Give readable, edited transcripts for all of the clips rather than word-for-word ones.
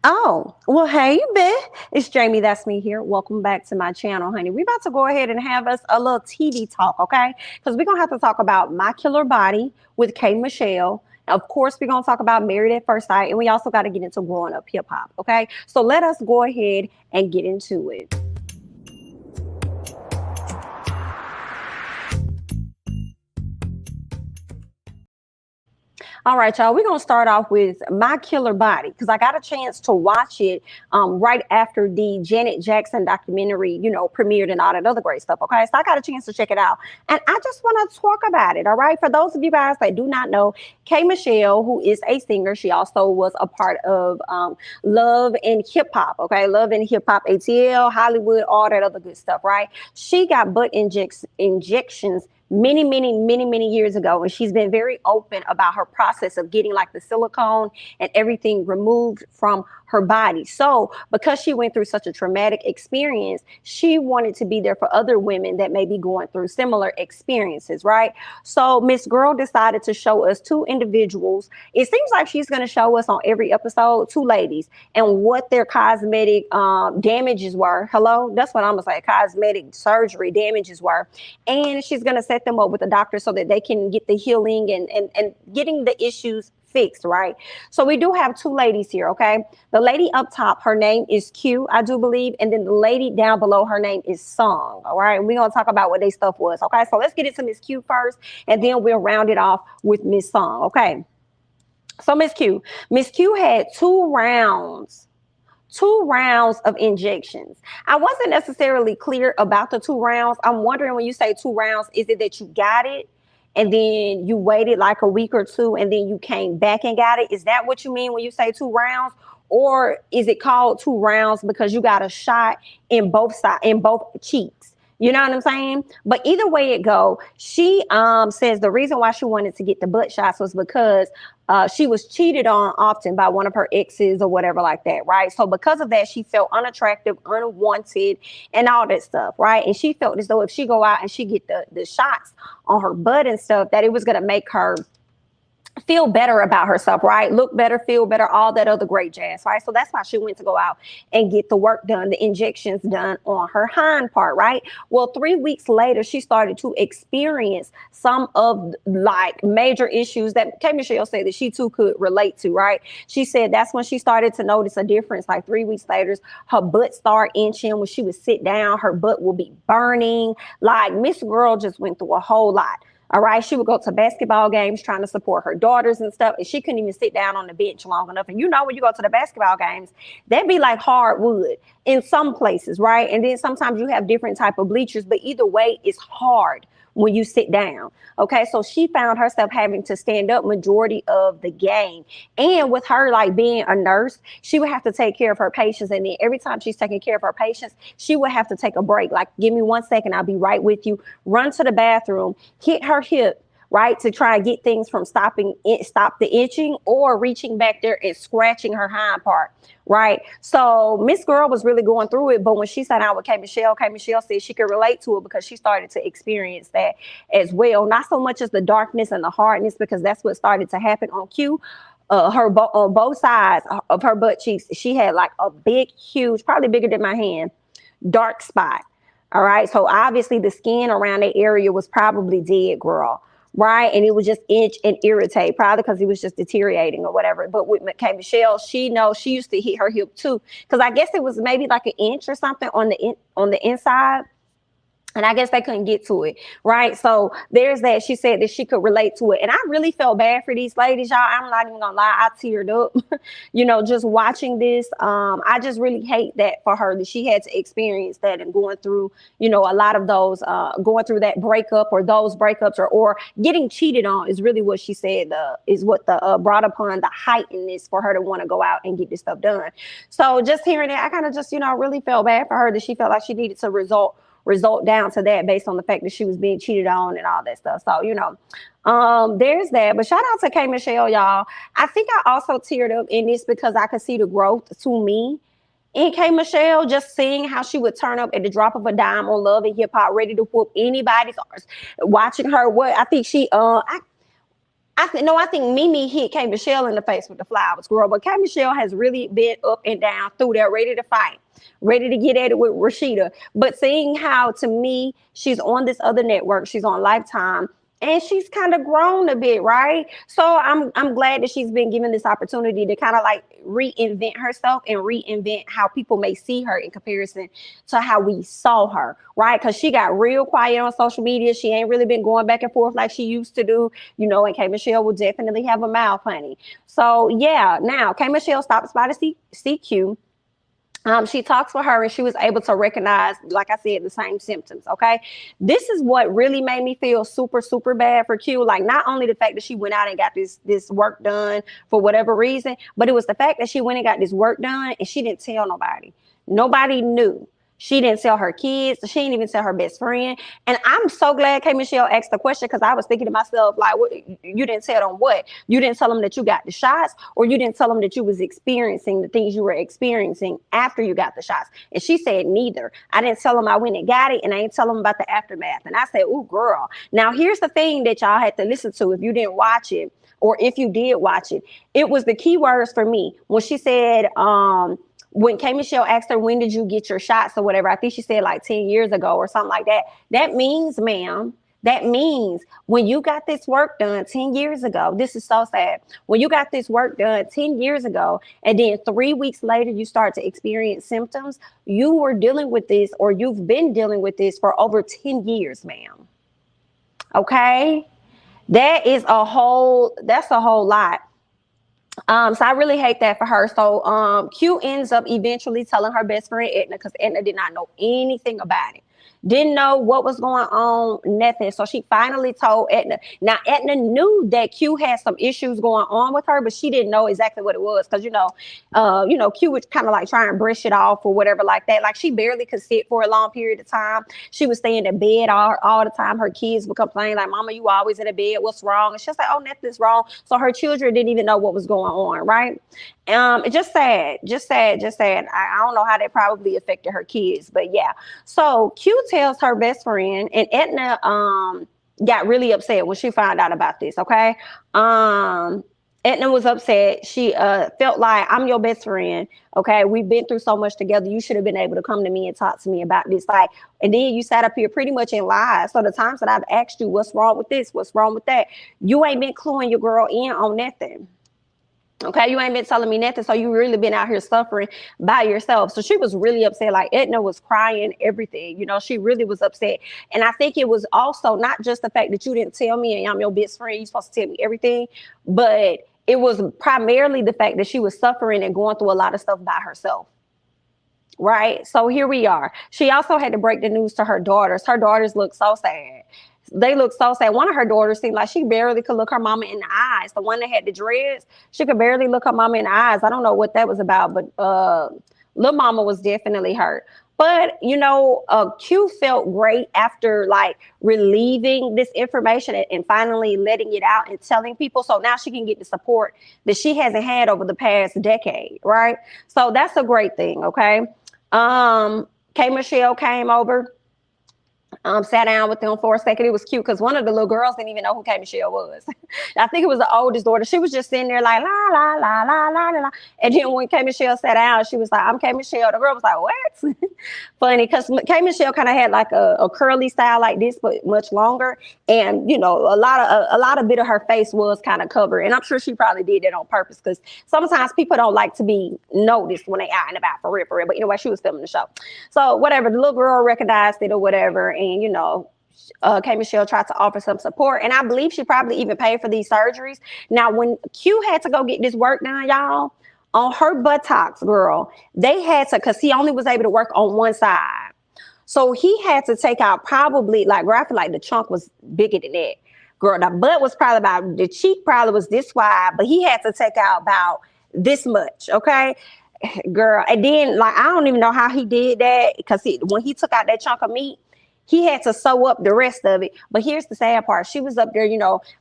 Oh, well, hey, Beth. It's Jamie. That's me here. Welcome back to my channel, honey. We're about to go ahead and have us a little TV talk, okay? Because we're going to have to talk about My Killer Body with K. Michele. Of course, we're going to talk about Married at First Sight, and we also got to get into growing up hip hop, okay? So let us go ahead and get into it. All right, y'all, we're going to start off with My Killer Body because I got a chance to watch it right after the Janet Jackson documentary, premiered and all that other great stuff, okay? So I got a chance to check it out. And I just want to talk about it, all right? For those of you guys that do not know, K. Michele, who is a singer, she also was a part of Love and Hip Hop, okay? Love and Hip Hop, ATL, Hollywood, all that other good stuff, right? She got butt injections many years ago, and she's been very open about her process of getting like the silicone and everything removed from her body. So because she went through such a traumatic experience, she wanted to be there for other women that may be going through similar experiences, right? So Miss Girl decided to show us two individuals. It seems like she's going to show us on every episode two ladies and what their cosmetic damages were. Hello, that's what I'm gonna say. Cosmetic surgery damages were, and she's going to set them up with a doctor so that they can get the healing and getting the issues fixed, right? So we do have two ladies here, okay? The lady up top, her name is Q, I do believe, and then the lady down below, her name is Song, all right? And we're going to talk about what their stuff was, okay? So let's get into Miss Q first, and then we'll round it off with Miss Song, okay? So Miss Q had two rounds of injections. I wasn't necessarily clear about the two rounds. I'm wondering, when you say two rounds, is it that you got it and then you waited like a week or two and then you came back and got it? Is that what you mean when you say two rounds? Or is it called two rounds because you got a shot in both sides, in both cheeks? You know what I'm saying? But either way it go, she says the reason why she wanted to get the butt shots was because she was cheated on often by one of her exes or whatever like that, right? So because of that, she felt unattractive, unwanted, and all that stuff, right? And she felt as though if she go out and she get the shots on her butt and stuff, that it was going to make her feel better about herself, right? Look better, feel better, all that other great jazz, right? So that's why she went to go out and get the work done, the injections done on her hind part, right? Well, 3 weeks later, she started to experience some of like major issues that K. Michele said that she too could relate to, right? She said that's when she started to notice a difference. Like 3 weeks later, her butt started inching. When she would sit down, her butt will be burning. Like Miss Girl just went through a whole lot. All right. She would go to basketball games trying to support her daughters and stuff. And she couldn't even sit down on the bench long enough. And when you go to the basketball games, that'd be like hardwood in some places, right? And then sometimes you have different type of bleachers, but either way, it's hard when you sit down. Okay. So she found herself having to stand up majority of the game. And with her like being a nurse, she would have to take care of her patients. And then every time she's taking care of her patients, she would have to take a break. Like, give me 1 second, I'll be right with you. Run to the bathroom, hit her hip, right, to try and get things from stop the itching or reaching back there and scratching her hind part, right? So Miss Girl was really going through it, but when she sat down with K. Michele said she could relate to it because she started to experience that as well. Not so much as the darkness and the hardness, because that's what started to happen on Q. On both sides of her butt cheeks, she had like a big, huge, probably bigger than my hand, dark spot. All right. So obviously the skin around that area was probably dead, girl. Right. And it would just itch and irritate, probably because it was just deteriorating or whatever. But with K. Michele, she knows she used to hit her hip too, because I guess it was maybe like an inch or something on the inside. And I guess they couldn't get to it, right? So there's that. She said that she could relate to it. And I really felt bad for these ladies, y'all. I'm not even gonna lie, I teared up, just watching this. I just really hate that for her, that she had to experience that and going through, a lot of those, going through that breakup or those breakups or getting cheated on is really what she said is what brought upon the heightenedness for her to want to go out and get this stuff done. So just hearing that, I kind of just, really felt bad for her, that she felt like she needed to result down to that based on the fact that she was being cheated on and all that stuff. So, there's that. But shout out to K. Michele, y'all. I think I also teared up in this because I could see the growth to me in K. Michele, just seeing how she would turn up at the drop of a dime on Love and Hip Hop, ready to whoop anybody's arse. Watching her, I think she, I think Mimi hit K Michelle in the face with the flowers, girl. But K Michelle has really been up and down through there, ready to fight, ready to get at it with Rashida. But seeing how, to me, she's on this other network, she's on Lifetime, and she's kind of grown a bit, right? So I'm glad that she's been given this opportunity to kind of like reinvent herself and reinvent how people may see her in comparison to how we saw her, right? Because she got real quiet on social media. She ain't really been going back and forth like she used to do, and K Michelle will definitely have a mouth, honey. So yeah, now K Michelle stops by to CQ. She talks with her and she was able to recognize, like I said, the same symptoms. Okay. This is what really made me feel super, super bad for Q. Like, not only the fact that she went out and got this work done for whatever reason, but it was the fact that she went and got this work done and she didn't tell nobody. Nobody knew. She didn't tell her kids. She didn't even tell her best friend. And I'm so glad K Michelle asked the question, because I was thinking to myself, like, what, you didn't tell them what? You didn't tell them that you got the shots, or you didn't tell them that you was experiencing the things you were experiencing after you got the shots? And she said neither. I didn't tell them I went and got it, and I didn't tell them about the aftermath. And I said, ooh, girl. Now, here's the thing that y'all had to listen to if you didn't watch it, or if you did watch it. It was the key words for me when she said, when K Michelle asked her, when did you get your shots or whatever, I think she said like 10 years ago or something like that. That means, ma'am, that means when you got this work done 10 years ago, this is so sad. When you got this work done 10 years ago, and then 3 weeks later, you start to experience symptoms, you were dealing with this, or you've been dealing with this for over 10 years, ma'am. Okay? That's a whole lot. So I really hate that for her. So Q ends up eventually telling her best friend Edna, because Edna did not know anything about it. Didn't know what was going on, nothing. So she finally told Edna. Now, Edna knew that Q had some issues going on with her, but she didn't know exactly what it was, because Q would kind of like try and brush it off or whatever like that. Like, she barely could sit for a long period of time. She was staying in bed all the time. Her kids would complain like, "Mama, you always in the bed. What's wrong?" And she was like, "Oh, nothing's wrong." So her children didn't even know what was going on, right? Just sad. I don't know how that probably affected her kids, but yeah. So Q tells her best friend, and Edna got really upset when she found out about this. Okay. Edna was upset. She felt like, I'm your best friend. Okay, we've been through so much together. You should have been able to come to me and talk to me about this. Like, and then you sat up here pretty much in lies. So the times that I've asked you, what's wrong with this? What's wrong with that? You ain't been cluing your girl in on nothing. Okay, you ain't been telling me nothing. So you really been out here suffering by yourself. So she was really upset. Like, Edna was crying, everything. She really was upset. And I think it was also not just the fact that you didn't tell me and I'm your best friend, you're supposed to tell me everything, but it was primarily the fact that she was suffering and going through a lot of stuff by herself. Right? So here we are. She also had to break the news to her daughters. Her daughters look so sad. They look so sad. One of her daughters seemed like she barely could look her mama in the eyes. The one that had the dreads, she could barely look her mama in the eyes. I don't know what that was about, but little mama was definitely hurt. But, Q felt great after like relieving this information and finally letting it out and telling people. So now she can get the support that she hasn't had over the past decade, right? So that's a great thing, okay? K Michelle came over. Sat down with them for a second. It was cute because one of the little girls didn't even know who K Michelle was. I think it was the oldest daughter. She was just sitting there like, la, la, la, la, la, la. And then when K Michelle sat down, she was like, I'm K Michelle. The girl was like, what? Funny, because K Michelle kind of had like a curly style like this, but much longer. And, a lot of bit of her face was kind of covered. And I'm sure she probably did that on purpose, because sometimes people don't like to be noticed when they out and about for real. But anyway, she was filming the show. So whatever, the little girl recognized it or whatever. And, K Michelle tried to offer some support. And I believe she probably even paid for these surgeries. Now, when Q had to go get this work done, y'all, on her buttocks, girl, they had to, because he only was able to work on one side. So he had to take out probably, like, I feel like the chunk was bigger than that. Girl, the butt was probably about, the cheek probably was this wide, but he had to take out about this much, okay? Girl, and then, like, I don't even know how he did that, because when he took out that chunk of meat, he had to sew up the rest of it. But here's the sad part. She was up there,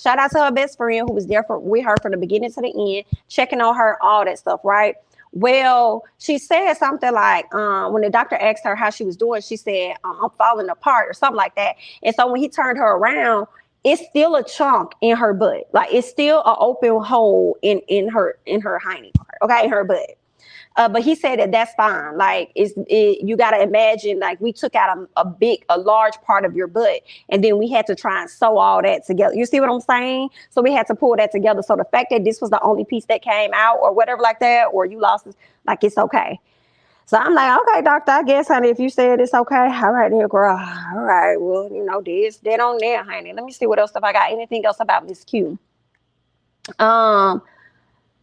shout out to her best friend who was there with her from the beginning to the end, checking on her, all that stuff, right? Well, she said something like, when the doctor asked her how she was doing, she said, I'm falling apart or something like that. And so when he turned her around, it's still a chunk in her butt. Like it's still an open hole in her hiney part. Okay, in her butt. But he said that that's fine. Like you got to imagine like we took out a large part of your butt, and then we had to try and sew all that together. You see what I'm saying? So we had to pull that together. So the fact that this was the only piece that came out, or whatever like that, or you lost it, like it's okay. So I'm like, okay, doctor, I guess, honey, if you said it's okay, all right, there, girl. All right, well, this, that on there, honey. Let me see what else if I got anything else about Miss Q.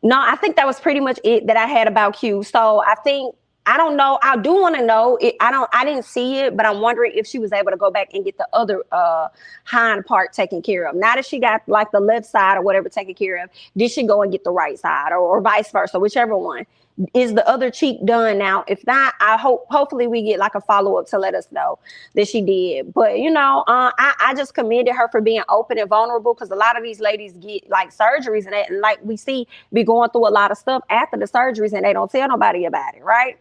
No, I think that was pretty much it that I had about Q. So I think I don't know. I do want to know. I didn't see it, but I'm wondering if she was able to go back and get the other hind part taken care of. Now that she got like the left side or whatever taken care of, did she go and get the right side or vice versa, whichever one? Is the other cheek done now? If not, hopefully we get like a follow-up to let us know that she did. But I just commended her for being open and vulnerable, because a lot of these ladies get like surgeries and like we see be going through a lot of stuff after the surgeries and they don't tell nobody about it, right?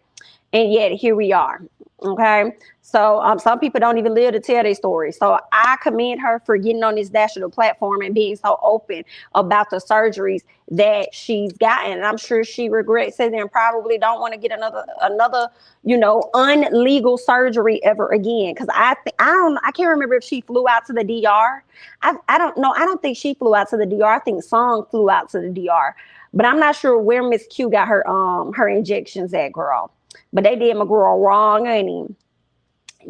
And yet here we are. Okay. So some people don't even live to tell their story. So I commend her for getting on this national platform and being so open about the surgeries that she's gotten. And I'm sure she regrets it and probably don't want to get another unlegal surgery ever again. Because I can't remember if she flew out to the DR. I don't know. I don't think she flew out to the DR. I think Song flew out to the DR. But I'm not sure where Miss Q got her injections at, girl. But they did my girl wrong, ain't he?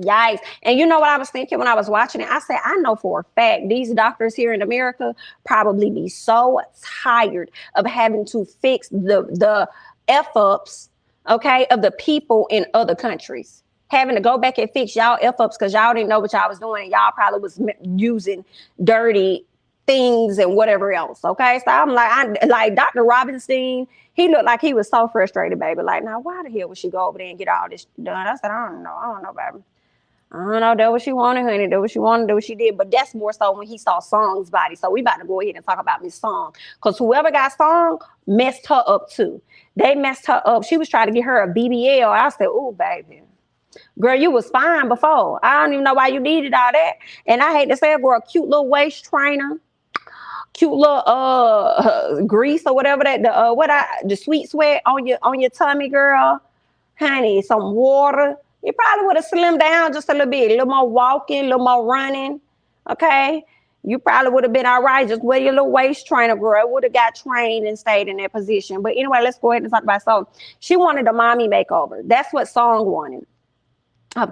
Yikes. And you know what I was thinking when I was watching it? I said, I know for a fact these doctors here in America probably be so tired of having to fix the F-ups, okay, of the people in other countries. Having to go back and fix y'all F-ups because y'all didn't know what y'all was doing. And y'all probably was using dirty things and whatever else. Okay. So I'm like Dr. Robinstein, he looked like he was so frustrated, baby. Like, now why the hell would she go over there and get all this done? I said, I don't know, baby. I don't know. That what she wanted, honey. That what she wanted. That what she did. But that's more so when he saw Song's body. So we about to go ahead and talk about Miss Song, because whoever got Song messed her up too. They messed her up. She was trying to get her a BBL. I said, oh, baby. Girl, you was fine before. I don't even know why you needed all that. And I hate to say it, girl, cute little waist trainer. Cute little grease or whatever that the sweet sweat on your tummy, girl. Honey, some water. You probably would have slimmed down just a little bit, a little more walking, a little more running. Okay. You probably would have been all right. Just wear your little waist trainer, girl. Would have got trained and stayed in that position. But anyway, let's go ahead and talk about Song. She wanted a mommy makeover. That's what Song wanted.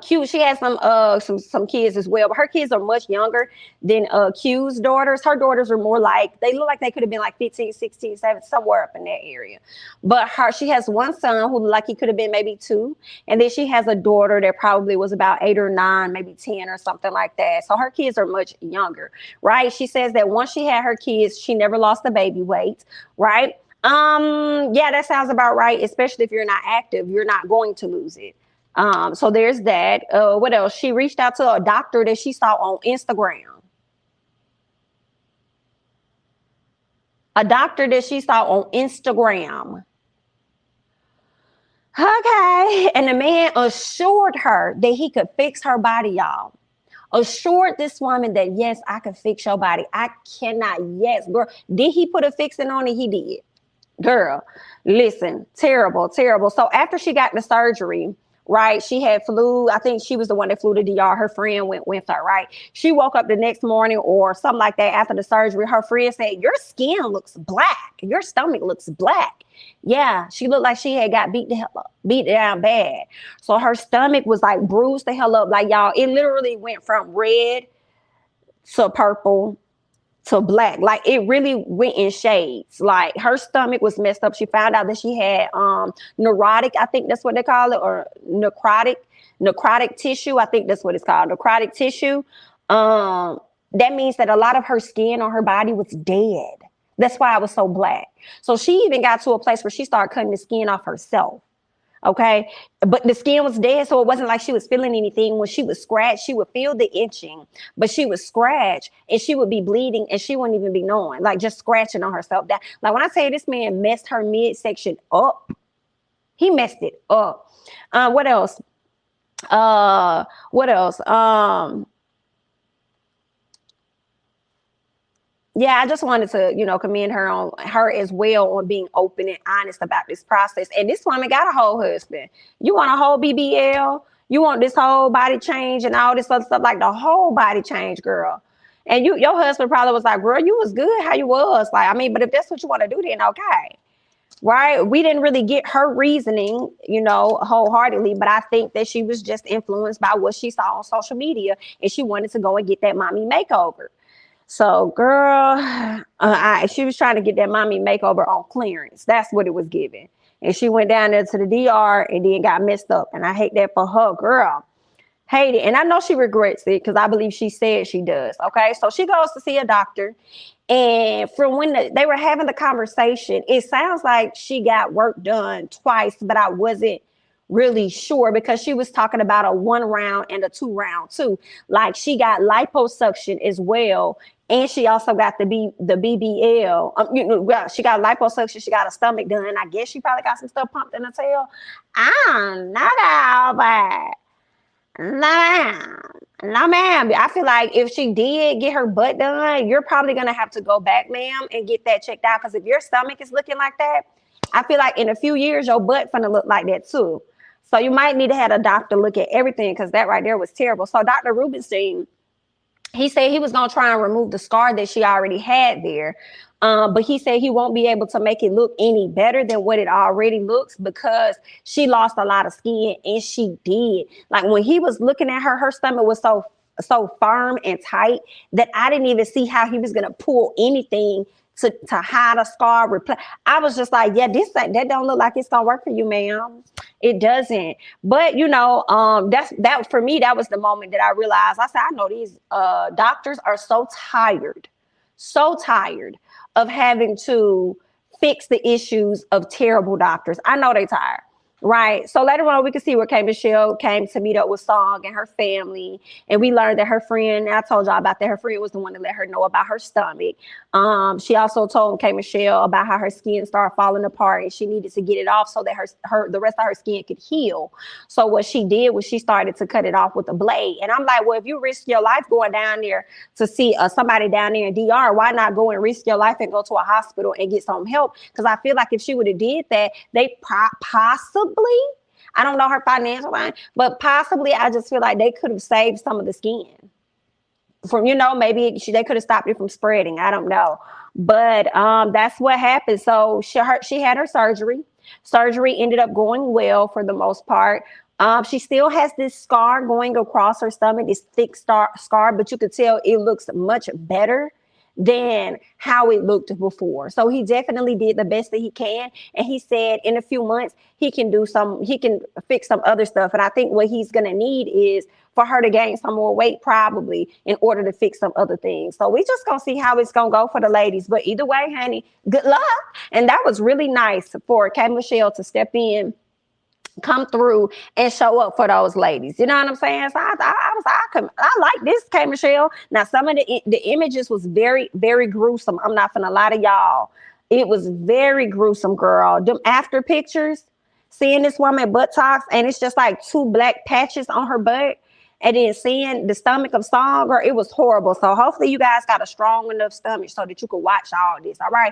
Q, she has some kids as well, but her kids are much younger than Q's daughters. Her daughters are more like, they look like they could have been like 15, 16, 17, somewhere up in that area. But she has one son who like he could have been maybe 2. And then she has a daughter that probably was about 8 or 9, maybe 10 or something like that. So her kids are much younger, right? She says that once she had her kids, she never lost the baby weight, right? Yeah, that sounds about right. Especially if you're not active, you're not going to lose it. So there's that. What else? She reached out to a doctor that she saw on Instagram. A doctor that she saw on Instagram. Okay. And the man assured her that he could fix her body, y'all. Assured this woman that, yes, I could fix your body. I cannot. Yes, girl. Did he put a fixing on it? He did. Girl, listen, terrible, terrible. So after she got the surgery, right, she had flu. I think she was the one that flew to DR. Her friend went with her, right? She woke up the next morning or something like that after the surgery. Her friend said, your skin looks black. Your stomach looks black. Yeah, she looked like she had got beat down bad. So her stomach was like bruised the hell up. Like, y'all, it literally went from red to purple to black. Like, it really went in shades. Like, her stomach was messed up. She found out that she had neurotic, I think that's what they call it, or necrotic tissue. I think that's what it's called, necrotic tissue. That means that a lot of her skin on her body was dead. That's why it was so black. So she even got to a place where she started cutting the skin off herself. Okay. But the skin was dead. So it wasn't like she was feeling anything. When she would scratch, she would feel the itching, but she would scratch and she would be bleeding and she wouldn't even be knowing, like just scratching on herself. That, like, when I say this man messed her midsection up, he messed it up. What else? What else? Yeah, I just wanted to, commend her as well on being open and honest about this process. And this woman got a whole husband. You want a whole BBL? You want this whole body change and all this other stuff, like the whole body change, girl. And your husband probably was like, girl, you was good how you was. Like, I mean, but if that's what you want to do, then okay. Right? We didn't really get her reasoning, wholeheartedly, but I think that she was just influenced by what she saw on social media and she wanted to go and get that mommy makeover. So, girl, she was trying to get that mommy makeover on clearance. That's what it was giving. And she went down there to the DR and then got messed up. And I hate that for her, girl. Hate it. And I know she regrets it because I believe she said she does. Okay. So she goes to see a doctor. And from when they were having the conversation, it sounds like she got work done twice, but I wasn't really sure because she was talking about a 1 round and a 2 round too. Like she got liposuction as well. And she also got the BBL. Well, she got liposuction. She got a stomach done. I guess she probably got some stuff pumped in her tail. I'm not all bad. No, ma'am. I feel like if she did get her butt done, you're probably going to have to go back, ma'am, and get that checked out. Because if your stomach is looking like that, I feel like in a few years, your butt going to look like that too. So you might need to have a doctor look at everything because that right there was terrible. So Dr. Rubenstein, he said he was going to try and remove the scar that she already had there. But he said he won't be able to make it look any better than what it already looks because she lost a lot of skin, and she did. Like when he was looking at her stomach was so firm and tight that I didn't even see how he was going to pull anything to hide a scar. I was just like, yeah, that don't look like it's gonna work for you, ma'am. It doesn't. But that for me, that was the moment that I realized. I said, I know these doctors are so tired of having to fix the issues of terrible doctors. I know they tired. Right. So later on, we could see where Michele came to meet up with Song and her family. And we learned that her friend, I told y'all about that, her friend was the one that let her know about her stomach. She also told Michele about how her skin started falling apart and she needed to get it off so that the rest of her skin could heal. So what she did was she started to cut it off with a blade. And I'm like, well, if you risk your life going down there to see somebody down there in DR, why not go and risk your life and go to a hospital and get some help? Because I feel like if she would have did that, they possibly, I don't know her financial line, but possibly I just feel like they could have saved some of the skin from, maybe they could have stopped it from spreading. I don't know. But that's what happened. So she had her surgery. Surgery ended up going well for the most part. She still has this scar going across her stomach, this thick scar, but you could tell it looks much better than how it looked before. So he definitely did the best that he can. And he said in a few months, he can fix some other stuff. And I think what he's going to need is for her to gain some more weight, probably, in order to fix some other things. So we just going to see how it's going to go for the ladies. But either way, honey, good luck. And that was really nice for Michele to step in, come through and show up for those ladies. You know what I'm saying? So I like this, Michele. Now, some of the images was very, very gruesome. I'm not gonna lie to y'all. It was very gruesome, girl. Them after pictures, seeing this woman buttocks, and it's just like 2 black patches on her butt. And then seeing the stomach of Song, girl, it was horrible. So hopefully you guys got a strong enough stomach so that you can watch all this. All right.